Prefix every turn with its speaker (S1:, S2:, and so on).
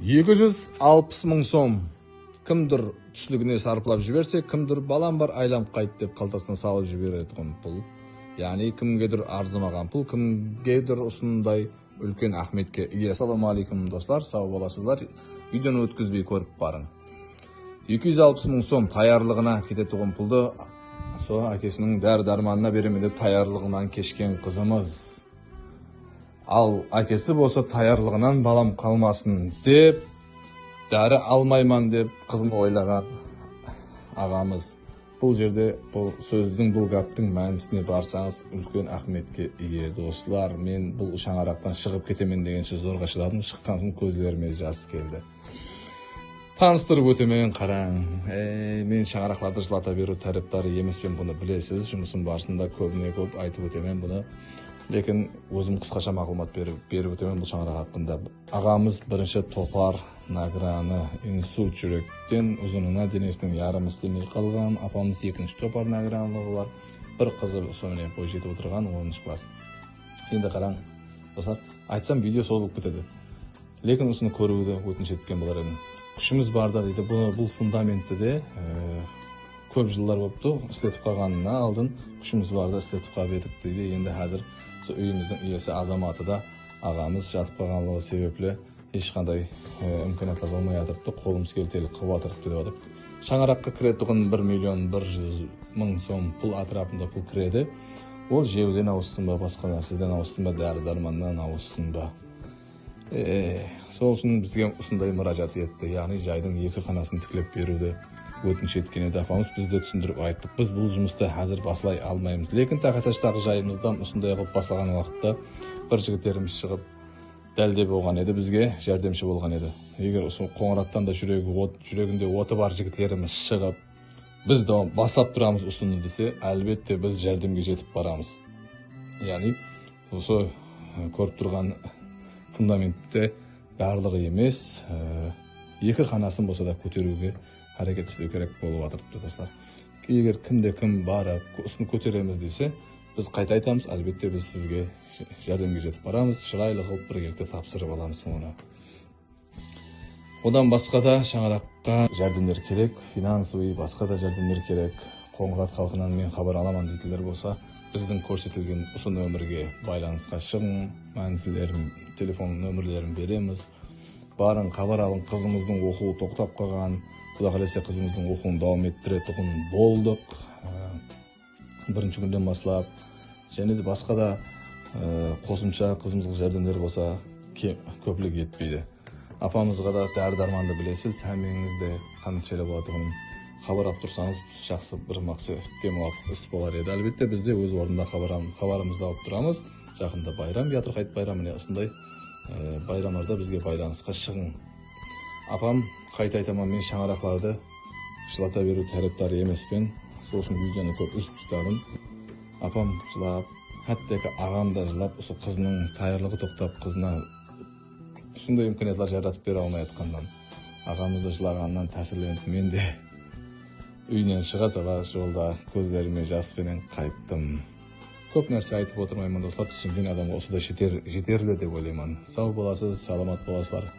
S1: 260 мың сом. Кімдір түшлігіне сарпылап жіберсе, кімдір балам бар айланып қайт деп қалтасына салып жіберетін пұл. Яғни кімгедір арзымаған пұл, кімгедір осындай үлкен ахметке ие. Ассаламу алейкум достар, сау боласыздар. Видеоны өткізбей көріп барың. 260 мың сом таярлығына кететіғын пұлды сол әкесінің дәрі-дарманына береме деп таярлығынан кешкен қызымыз. Ал әкесі болса таярлығынан балам қалмасын деп, дәрі алмайман деп қызын ойлаған ағамыз. Бұл жерде бұл сөздің, бұл гаптың мәнісіне барсаңыз үлкен ахметке ие достар. Мен бұл шаңырақтан шығып кетемен дегенше зорға шыдадым. Шыққансын көзлеріме жас келді. Таныстырып өтемен қараң. Мен шаңырақларды жылата беру тәріптары емеспен, бұны білесіз. Жұмысым барысында көбіне көп айтып өтемен бұны. Лекін өзім қысқаша мағлұмат беріп өтемен бұл шаңырақ хақында. Ағамыз бірінші топар награны, инсульт жүректен ұзынына денесінің ярым істемей қалған. Апамыз екінші топар награнлығы бар. Бір қызы сонымен бой жетіп отырған 10-шы класс. Енді қараң, достар, айтсам видео созылып кетеді. Лекін осыны көруді өтініш еткен болар едім. Күшіміз барда дейді, бұл фундаментті де көп жылдар болыпты, істетіп қалғанына алдын күшіміз барда істетіп қалып едік дейді. Енді қазір үйіміздің иесі азаматы да ағамыз жатып қалғанлығы себеплі ешқандай үмкінатлар болмай атырыпты, қолымыз келтелік қылып атырыпты деп атып. Шаңыраққа кіретіғын 1.100.000 сом пұл атрапында пұл кіреді. Ол жеуден ауызсын ба, басқа нәрседен ауызсын ба, дәрі-дарманнан ауызсын ба. Сол үшін бізге осындай мұражат етті. Яғни жайдың екі қанасын тіклеп беруді өтініш еткен еді. Апамыз бізді түсіндіріп айттық. Біз бұл жұмысты қазір басылай алмаймыз. Лекін тақаташтағы жайымыздан осындай қылып басылаған уақытта бір жігіттеріміз шығып дәлде болған еді, бізге жәрдемші болған еді. Егер осы қоңыраттан да жүрегінде оты бар жігіттеріміз шығып, біз де бастап тұрамыз ұсынды десе, әлбетте біз жәрдемге жетіп барамыз. Яғни осы көріп тұрған фундаментте барлығы емес, екі қанасын болса да көтеруге әрекет істеу керек болып атырыпты достар. Егер кімде кім барып, осыны көтереміз десе, біз қайта айтамыз, әлбетте біз сізге жәрдемге жетіп барамыз, шырайлы қылып біргелікте тапсырып аламыз оны. Одан басқа да шаңыраққа жәрдемдер керек, финансовый басқа да жәрдемдер керек. Қоңырат халқынан мен хабар аламан дейтіндер болса, біздің көрсетілген осы нөмірге байланысқа шығың, мәнсілерім, телефон нөмірлерін береміз. Барын хабар алың, қызымыздың оқуы тоқтап қалған, Құда қаласа қызымыздың оқуын дауам еттіретұғын болдық. Бірінші күнден басылап, және де басқа да қосымша қызымызға жәрдемдер болса көплік етпейді. Апамызға да дәрі-дарманды білесіз, әмеңізде қаншелі болатығын хабарап тұрсаңыз, жақсы бір мақсатқа муафық іс болар еді. Әлбетте бізде өз орнында хабарымызды алып тұрамыз. Жақында байрам, Ятырқайт байрамы, осындай байрамдарда бізге байланысқа шығың. Апам қайта айтамын, мен шаңырақларды жылата беру тәріптары емеспен. Сол үшін видеоны көп үзіп тұстадым. Апам жылап, әттекі ағам да жылап, осы қызының таярлығы тоқтап, қызына сондай үмкіметлер жаратып бере алмай атқаннан, ағамызды жылағаннан тәсірленіп, мен де үйінен шыға сала жолда көздеріме жаспенен қайттым. Көп нәрсе айтып отырмаймын достар, түсінген адам осы да жетерлі деп ойлаймын. Сау боласыз, саламат боласыздар.